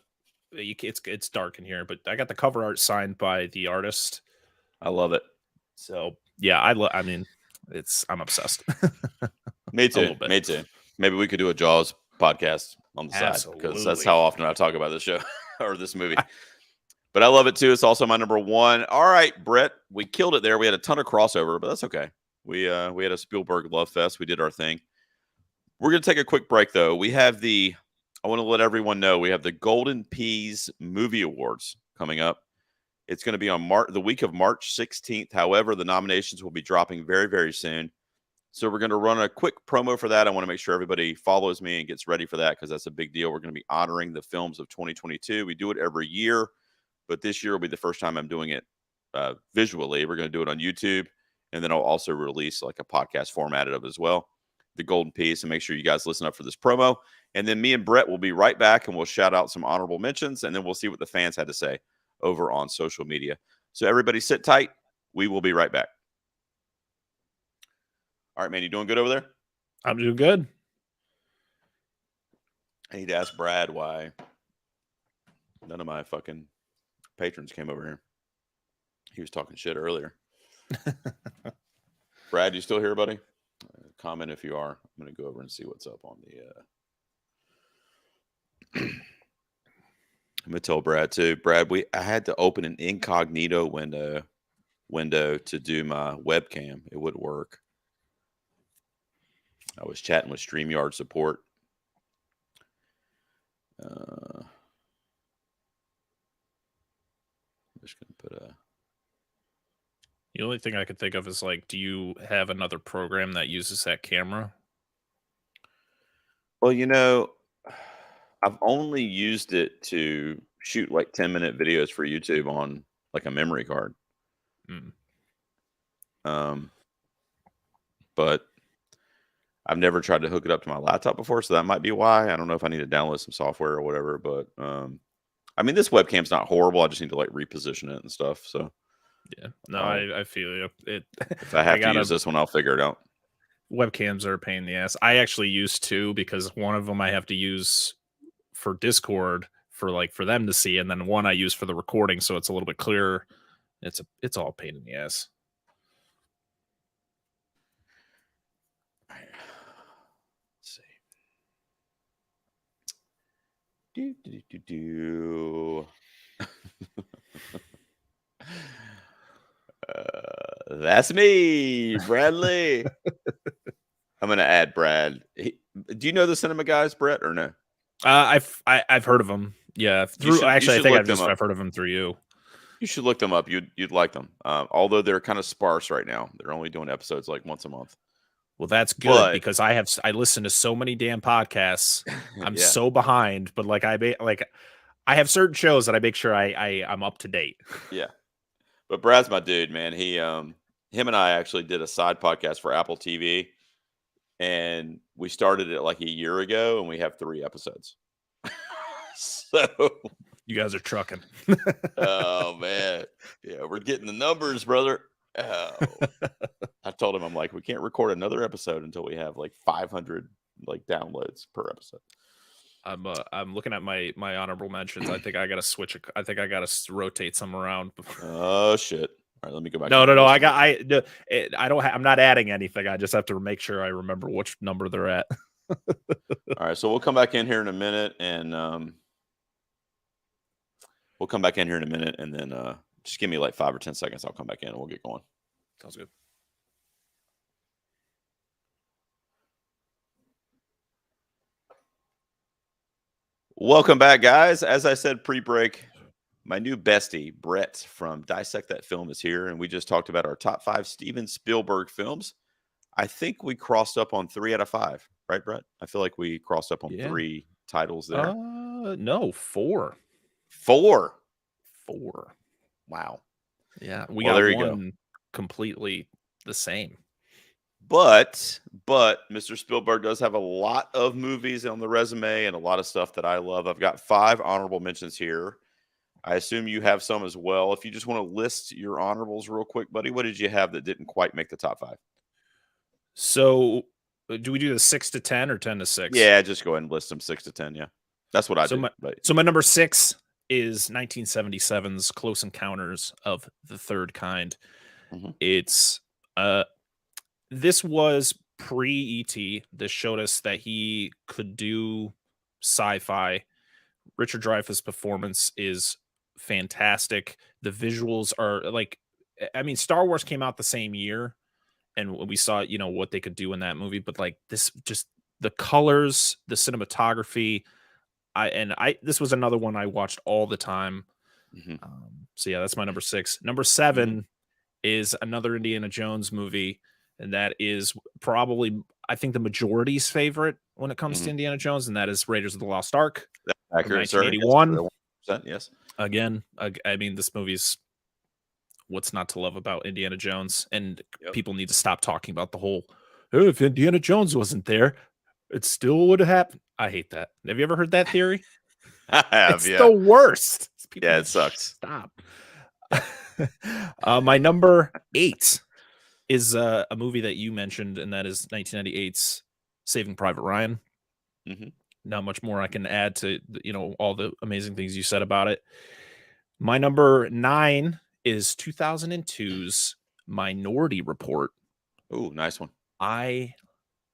It's dark in here, but I got the cover art signed by the artist. I love it. So yeah, I mean, I'm obsessed. Me too. Me too. Maybe we could do a Jaws podcast on the side, because that's how often I talk about this show or this movie. But I love it too. It's also my number one. All right, Brett, we killed it there. We had a ton of crossover, but that's okay. We had a Spielberg love fest. We did our thing. We're gonna take a quick break though. I want to let everyone know we have the Golden Peas Movie Awards coming up. It's going to be on the week of March 16th. However, the nominations will be dropping very, very soon. So we're going to run a quick promo for that. I want to make sure everybody follows me and gets ready for that because that's a big deal. We're going to be honoring the films of 2022. We do it every year, but this year will be the first time I'm doing it visually. We're going to do it on YouTube, and then I'll also release like a podcast formatted of as well, the Golden Piece, and make sure you guys listen up for this promo. And then me and Brett will be right back, and we'll shout out some honorable mentions, and then we'll see what the fans had to say over on social media. So everybody sit tight. We will be right back. All right, man, you doing good over there? I'm doing good. I need to ask Brad why none of my fucking patrons came over here. He was talking shit earlier. Brad, you still here, buddy? Comment if you are. I'm going to go over and see what's up on the... I'm going to tell Brad, too. Brad, I had to open an incognito window to do my webcam. It wouldn't work. I was chatting with StreamYard support. I'm just going to put a... The only thing I could think of is like, do you have another program that uses that camera? Well, you know, I've only used it to shoot like 10-minute videos for YouTube on like a memory card. But I've never tried to hook it up to my laptop before, so that might be why. I don't know if I need to download some software or whatever, but I mean, this webcam's not horrible. I just need to like reposition it and stuff. So yeah, no, I feel you. If I have to use this one, I'll figure it out. Webcams are a pain in the ass. I actually use two because one of them I have to use for Discord for them to see, and then one I use for the recording, so it's a little bit clearer. It's all a pain in the ass. Let's see. That's me, Bradley. I'm gonna add Brad. Do you know the Cinema Guys, Brett, or no? I've heard of them. Yeah, I think I've heard of them through you. You should look them up. You'd like them. Although they're kind of sparse right now. They're only doing episodes like once a month. Well, that's good because I listen to so many damn podcasts. I'm so behind, but like I have certain shows that I make sure I'm up to date. Yeah. But Brad's my dude, man. Him and I actually did a side podcast for Apple TV, and we started it like a year ago, and we have 3 episodes. So you guys are trucking. Oh man, yeah, we're getting the numbers, brother. Oh. I told him, I'm like, we can't record another episode until we have like 500 like downloads per episode. I'm looking at my honorable mentions. I think I gotta switch. I think I gotta rotate some around. Oh shit! All right, let me go back. No. I'm not adding anything. I just have to make sure I remember which number they're at. All right, so we'll come back in here in a minute, and then just give me like 5 or 10 seconds. I'll come back in and we'll get going. Sounds good. Welcome back, guys. As I said pre-break, my new bestie, Brett from Dissect That Film, is here, and we just talked about our top 5 Steven Spielberg films. I think we crossed up on 3 out of 5, right, Brett? I feel like we crossed up on 3 titles there. No, 4. 4. Wow. Yeah, we got one completely the same. But Mr. Spielberg does have a lot of movies on the resume and a lot of stuff that I love. I've got 5 honorable mentions here. I assume you have some as well. If you just want to list your honorables real quick, buddy, what did you have that didn't quite make the top 5? So do we do the 6 to 10 or 10 to 6? Yeah, just go ahead and list them 6 to 10. Yeah, that's what I do. So my number 6 is 1977's Close Encounters of the Third Kind. Mm-hmm. It's this was pre-ET. This showed us that he could do sci-fi. Richard Dreyfuss' performance is fantastic. The visuals are like, I mean, Star Wars came out the same year, and we saw, what they could do in that movie, but like this, just the colors, the cinematography. This was another one I watched all the time. Mhm. So yeah, that's my number 6. Number Mhm. 7 is another Indiana Jones movie, and that is probably, I think, the majority's favorite when it comes to Mhm. Indiana Jones, and that is Raiders of the Lost Ark That's from accurate, sir. Yes, 1981. 100%, yes. Again, I mean, this movie's what's not to love about Indiana Jones, and Yep. people need to stop talking about the whole, "Oh, if Indiana Jones wasn't there, it still would have happened." I hate that. Have you ever heard that theory? I have, It's yeah. the worst. People Yeah, need it to sucks. stop. Yep. My number 8 is a movie that you mentioned, and that is 1998's Saving Private Ryan. Mhm. Not much more I can add to all the amazing things you said about it. My number 9 is 2002's Minority Report. Ooh, nice one. I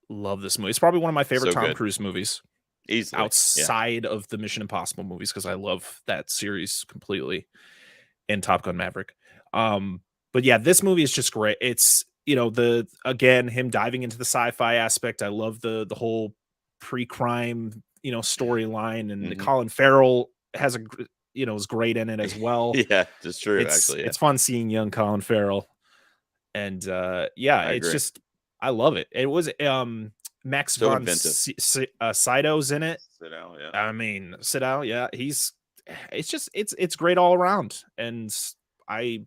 love this movie. It's probably one of my favorite So Tom good. Cruise movies Easily. Yeah. outside of the Mission Impossible movies, because I love that series completely, and Top Gun Maverick. But yeah, this movie is just great. It's again, him diving into the sci-fi aspect. I love the whole pre-crime storyline, and Mhm. Colin Farrell has is great in it as well. Yeah, that's true, It's actually, yeah. it's fun seeing young Colin Farrell, and yeah, I it's agree. just, I love it. It was Max So von inventive. Sydow's in it. Sit down, yeah. I mean, Sydow, yeah, it's just, it's great all around, and I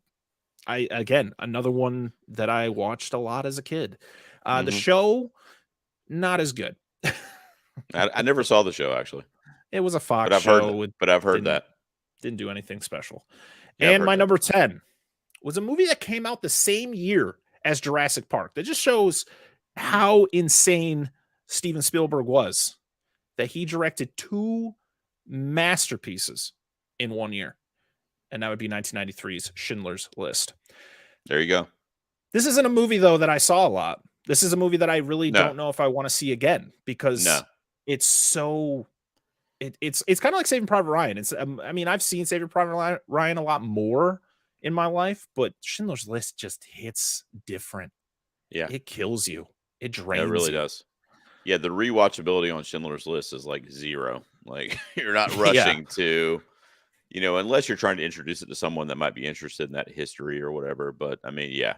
again, another one that I watched a lot as a kid. The Mhm. show, not as good. I never saw the show, actually, It was a but Fox I've heard that show. It but I've heard didn't that. didn't do anything special. Yeah, I've And heard my that. number 10 was a movie that came out the same year as Jurassic Park. That just shows how insane Steven Spielberg was, that he directed 2 masterpieces in one year. And that would be 1993's Schindler's List. There you go. This isn't a movie, though, that I saw a lot. This is a movie that I really No. don't know if I want to see again, because No. it's so it's kind of like Saving Private Ryan. It's I mean, I've seen Saving Private Ryan a lot more in my life, but Schindler's List just hits different. Yeah. It kills you. It Yeah, it drains really you. does. Yeah, the rewatchability on Schindler's List is, like, 0. Like, you're not Yeah. rushing to unless you're trying to introduce it to someone that might be interested in that history or whatever, but, I mean, yeah,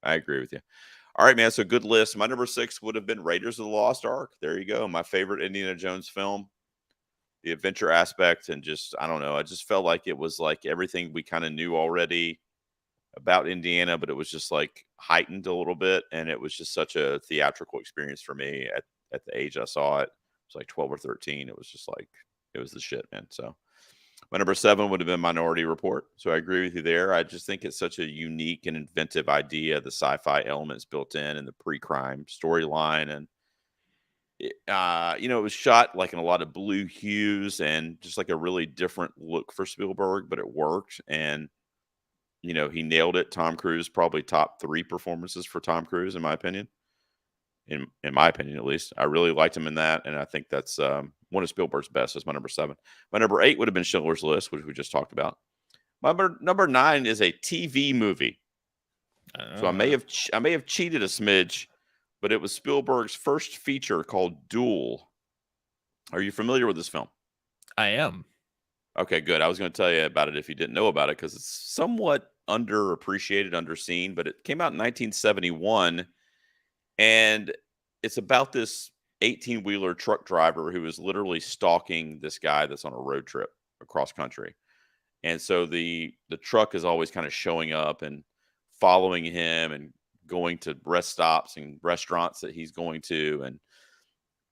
I agree with you. Alright, man, so good list. My number 6 would have been Raiders of the Lost Ark. There you go, my favorite Indiana Jones film. The adventure aspect, and just I don't know, I just felt like it was, like, everything we kinda knew already about Indiana, but it was just, like, heightened a little bit, and it was just such a theatrical experience for me at the age I saw it. It was, like, 12 or 13. It was just, like, it was the shit, man. So my number 7 would have been Minority Report. So I agree with you there. I just think it's such a unique and inventive idea, the sci-fi elements built in and the pre-crime storyline, and it was shot like in a lot of blue hues and just like a really different look for Spielberg, but it worked. And he nailed it. Tom Cruise, probably top 3 performances for Tom Cruise, in my opinion. In my opinion, at least, I really liked him in that, and I think that's one of Spielberg's best. Is my number 7. My number 8 would have been Schindler's List, which we just talked about. My number 9 is a TV movie. So I may have cheated a smidge, but it was Spielberg's first feature called Duel. Are you familiar with this film? I am. Okay, good. I was going to tell you about it if you didn't know about it, because it's somewhat underappreciated, underseen, but it came out in 1971, and it's about this 18-wheeler truck driver who is literally stalking this guy that's on a road trip across country. And so the truck is always kind of showing up and following him and going to rest stops and restaurants that he's going to, and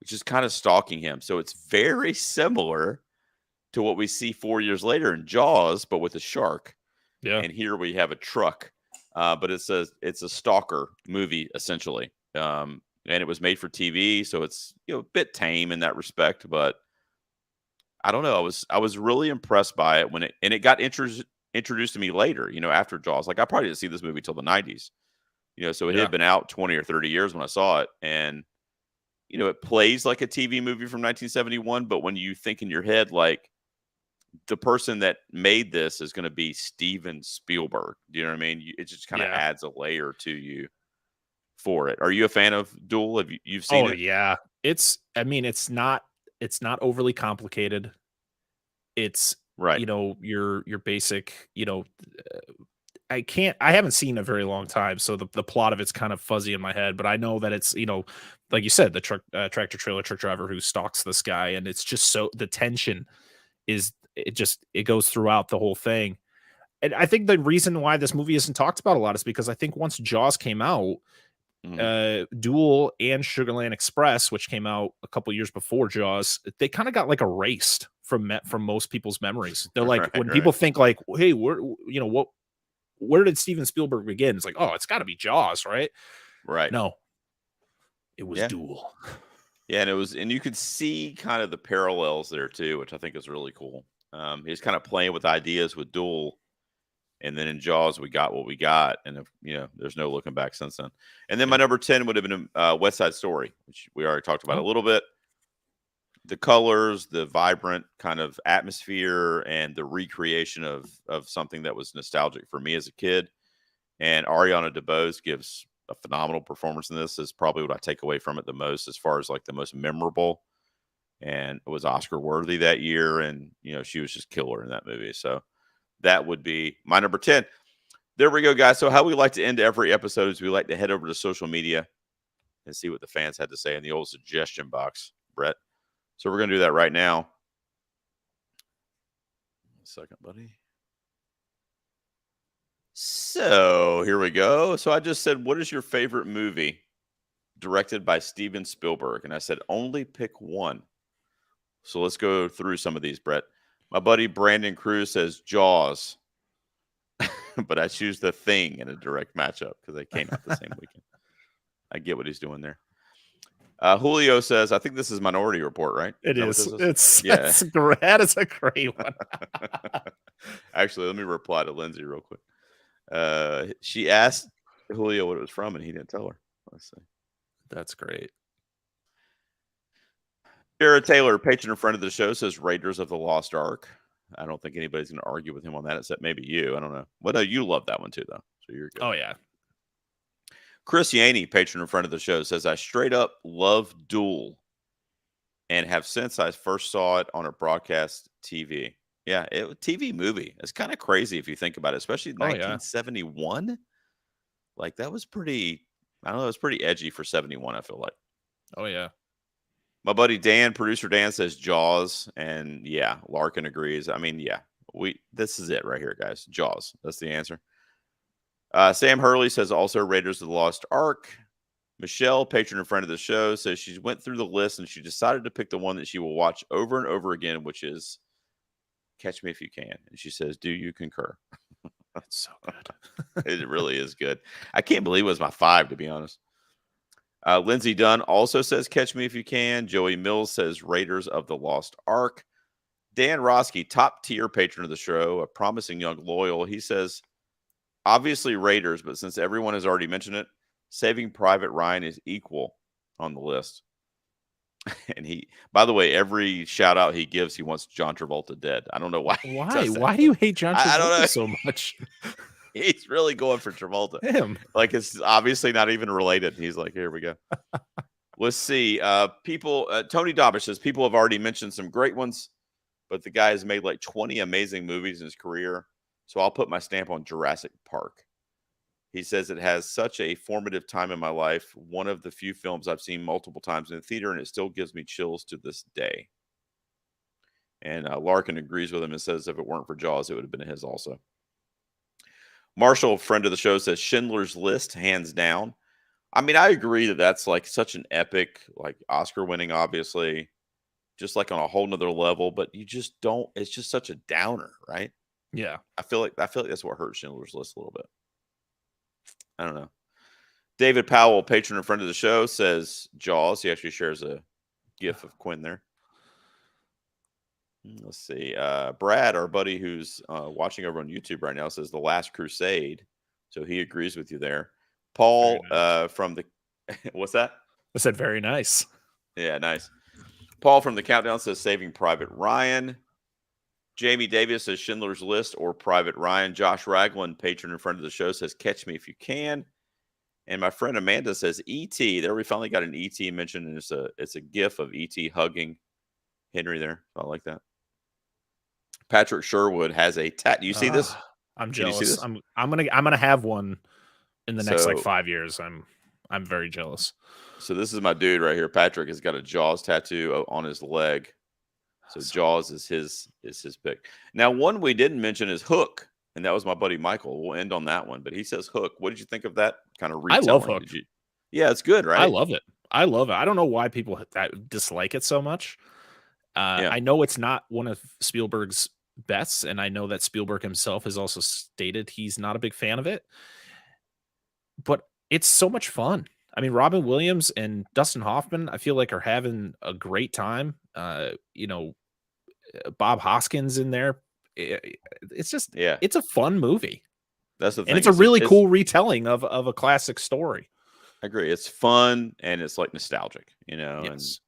just kind of stalking him. So it's very similar to what we see 4 years later in Jaws, but with a shark. Yeah. And here we have a truck, but it's a stalker movie essentially, and it was made for TV, so it's a bit tame in that respect. But I don't know, I was really impressed by it when it got introduced to me later, after Jaws. Like, I probably didn't see this movie till the 90s, so it Yeah. had been out 20 or 30 years when I saw it, and it plays like a TV movie from 1971. But when you think in your head, like, the person that made this is going to be Steven Spielberg. Do you know what I mean? It just kind of Yeah. adds a layer to you for it. Are you a fan of Duel? Have you've seen Oh it? yeah. I mean, it's not overly complicated. It's, Right. you know, your basic, you know, I haven't seen a very long time, so the plot of it's kind of fuzzy in my head, but I know that it's, you know, like you said, the tractor trailer truck driver who stalks this guy, and it's just so the tension it goes throughout the whole thing. And I think the reason why this movie isn't talked about a lot is because I think once Jaws came out, Mhm. Duel and Sugarland Express, which came out a couple years before Jaws, they kind of got like erased from most people's memories. They're like, Right. when Right. people think like, hey, where did Steven Spielberg begin? It's like, oh, it's got to be Jaws, right? Right. No, it was Yeah. Duel. Yeah. And you could see kind of the parallels there too, which I think is really cool. He's kind of playing with ideas with Duel. And then in Jaws, we got what we got, and there's no looking back since then. And then my Yep. number 10 would have been West Side Story, which we already talked about a Oh, little bit. The colors, the vibrant kind of atmosphere, and the recreation of something that was nostalgic for me as a kid. And Ariana DeBose gives a phenomenal performance in this. Is probably what I take away from it the most, as far as like the most memorable. And it was Oscar worthy that year, and she was just killer in that movie. So that would be my number 10. There we go, guys. So how we like to end every episode is we like to head over to social media and see what the fans had to say in the old suggestion box, Brett. So we're going to do that right now. 1 second, buddy. So here we go. So I just said, what is your favorite movie directed by Steven Spielberg? And I said, only pick one. So let's go through some of these, Brett. My buddy Brandon Cruz says Jaws. But I choose The Thing in a direct matchup because they came out the same weekend. I get what he's doing there. Julio says, I think this is Minority Report, right? it Is that what is. this is? Yeah. That is a great one. Actually, let me reply to Lindsay real quick. She asked Julio what it was from, and he didn't tell her. Let's see. That's great. Jared Taylor, patron and friend of the show, says Raiders of the Lost Ark. I don't think anybody's going to argue with him on that, except maybe you. I don't know. Well, no, you love that one too, though. So you're good. Oh yeah. Chris Yaney, patron and friend of the show, says, I straight up love Duel and have since I first saw it on a broadcast TV. Yeah, TV movie. It's kind of crazy if you think about it, especially Oh yeah. 1971. Like that was pretty, I don't know, it was pretty edgy for 71, I feel like. Oh yeah. My buddy Dan, producer Dan, says Jaws. And yeah, Larkin agrees. I mean, yeah, this is it right here, guys. Jaws. That's the answer. Sam Hurley says also Raiders of the Lost Ark. Michelle, patron and friend of the show, says she went through the list and she decided to pick the one that she will watch over and over again, which is Catch Me If You Can. And she says, do you concur? It's so good. It really is good. I can't believe it was my 5, to be honest. Lindsay Dunn also says Catch Me If You Can. Joey Mills says Raiders of the Lost Ark. Dan Roski, top tier patron of the show, a promising young loyal. He says, obviously Raiders, but since everyone has already mentioned it, Saving Private Ryan is equal on the list. And he, by the way, every shout out he gives, he wants John Travolta dead. I don't know why. Why? Why do you hate John I don't know. Travolta so much? He's really going for Travolta. Him. Like it's obviously not even related. He's like, here we go. Let's see. Tony Dobish says people have already mentioned some great ones, but the guy has made like 20 amazing movies in his career. So I'll put my stamp on Jurassic Park. He says it has such a formative time in my life. One of the few films I've seen multiple times in the theater, and it still gives me chills to this day. And Larkin agrees with him and says if it weren't for Jaws, it would have been his also. Marshall, friend of the show, says Schindler's List, hands down. I mean, I agree that that's like such an epic, like Oscar winning, obviously, just like on a whole nother level, but you just don't, it's just such a downer, right? Yeah. I feel like that's what hurt Schindler's List a little bit. I don't know. David Powell, patron and friend of the show, says Jaws. He actually shares a gif of Quinn there. Let's see. Brad, our buddy who's watching over on YouTube right now, says The Last Crusade. So he agrees with you there. Paul Nice. from the what's that? I said very nice. Yeah, nice. Paul from the Countdown says Saving Private Ryan. Jamie Davis says Schindler's List or Private Ryan. Josh Ragland, patron and friend of the show, says Catch Me If You Can. And my friend Amanda says E.T. There we finally got an E.T. mentioned, and it's a gif of E.T. hugging Henry there. I like that. Patrick Sherwood has a tat. Do you see this? I'm Can you see jealous. this? I'm gonna have one in the next like So- 5 years. I'm very jealous. So this is my dude right here. Patrick has got a Jaws tattoo on his leg. So Jaws is his pick. Now, one we didn't mention is Hook, and that was my buddy Michael. We'll end on that one, but he says Hook. What did you think of that kind of retelling? I love Hook. Yeah, it's good, right? I love it. I love it. I don't know why people dislike it so much. Yeah. I know it's not one of Spielberg's best, and I know that Spielberg himself has also stated he's not a big fan of it. But it's so much fun. I mean, Robin Williams and Dustin Hoffman, I feel like, are having a great time. Bob Hoskins in there. It's just, it's a fun movie. That's the thing. And it's a really cool retelling of a classic story. I agree. It's fun and it's like nostalgic, Yes. And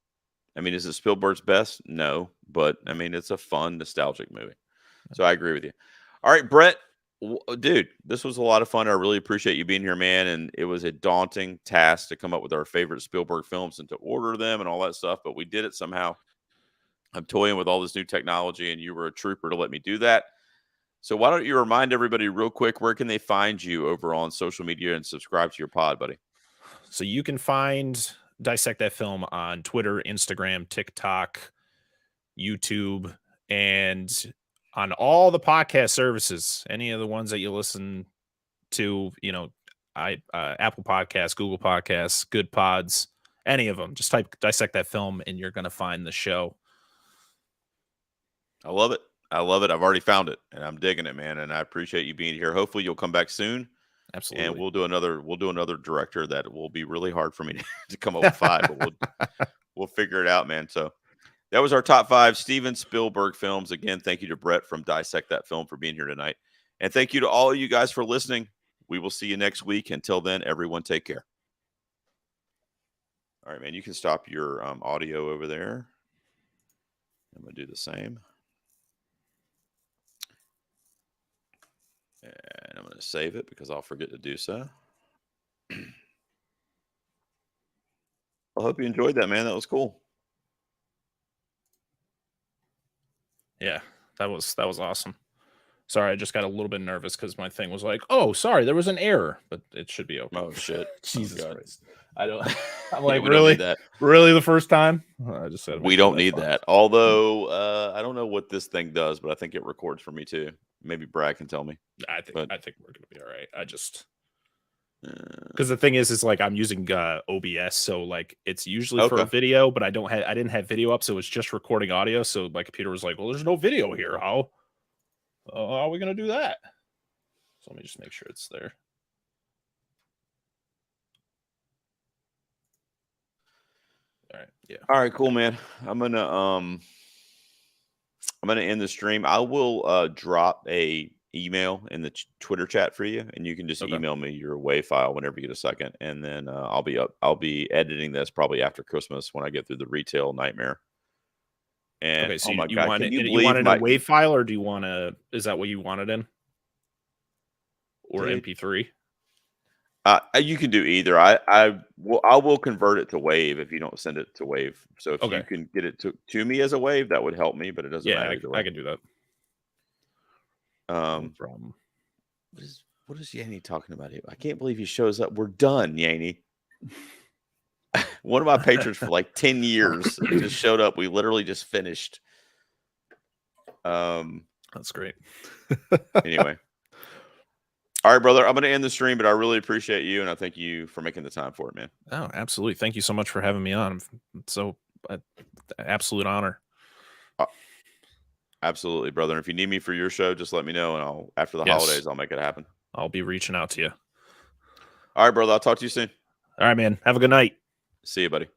I mean, is it Spielberg's best? No, but I mean, it's a fun, nostalgic movie. So I agree with you. All right, Brett, dude, this was a lot of fun. I really appreciate you being here, man. And it was a daunting task to come up with our favorite Spielberg films and to order them and all that stuff, but we did it somehow. I'm toying with all this new technology, and you were a trooper to let me do that. So why don't you remind everybody real quick, where can they find you over on social media and subscribe to your pod, buddy? So you can find Dissect That Film on Twitter, Instagram, TikTok, YouTube, and on all the podcast services, any of the ones that you listen to, Apple Podcasts, Google Podcasts, Good Pods, any of them. Just type Dissect That Film, and you're going to find the show. I love it. I love it. I've already found it, and I'm digging it, man. And I appreciate you being here. Hopefully, you'll come back soon. Absolutely. And we'll do another director that will be really hard for me to come up with 5, but we'll figure it out, man. So that was our top 5 Steven Spielberg films. Again, thank you to Brett from Dissect That Film for being here tonight. And thank you to all of you guys for listening. We will see you next week. Until then, everyone take care. All right, man, you can stop your audio over there. I'm going to do the same. And I'm going to save it because I'll forget to do so. I hope you enjoyed that, man. That was cool. Yeah, that was awesome. Sorry, I just got a little bit nervous because my thing was like, oh, sorry, there was an error, but it should be okay. Oh, shit. Jesus God. Christ. I'm like, we really? don't need that. Really the first time? I just said we don't need that. Although I don't know what this thing does, but I think it records for me too. Maybe Brad can tell me. I think we're gonna be all right. I just because the thing is like I'm using OBS, so like it's usually for a video, but I didn't have video up, so it's just recording audio. So my computer was like, well, there's no video here. How are we gonna do that? So let me just make sure it's there. All right. Yeah. All right. Cool, man. I'm gonna end the stream. I will drop a email in the Twitter chat for you, and you can just email me your WAV file whenever you get a second, and then I'll be editing this probably after Christmas when I get through the retail nightmare. And okay, so oh my you God, want it? you You want it in a WAV file, or do you want to? Is that what you wanted in? Or MP3? You can do either. I will convert it to WAV if you don't send it to WAV. So if you can get it to me as a WAV, that would help me, but it doesn't matter. I can do that. What is Yanni talking about here? I can't believe he shows up. We're done, Yanni. One of my patrons for like 10 years just showed up. We literally just finished. That's great. Anyway. All right, brother. I'm going to end the stream, but I really appreciate you, and I thank you for making the time for it, man. Oh, absolutely. Thank you so much for having me on. It's so absolute honor. Absolutely, brother. And if you need me for your show, just let me know, and after the holidays, I'll make it happen. I'll be reaching out to you. All right, brother. I'll talk to you soon. All right, man. Have a good night. See you, buddy.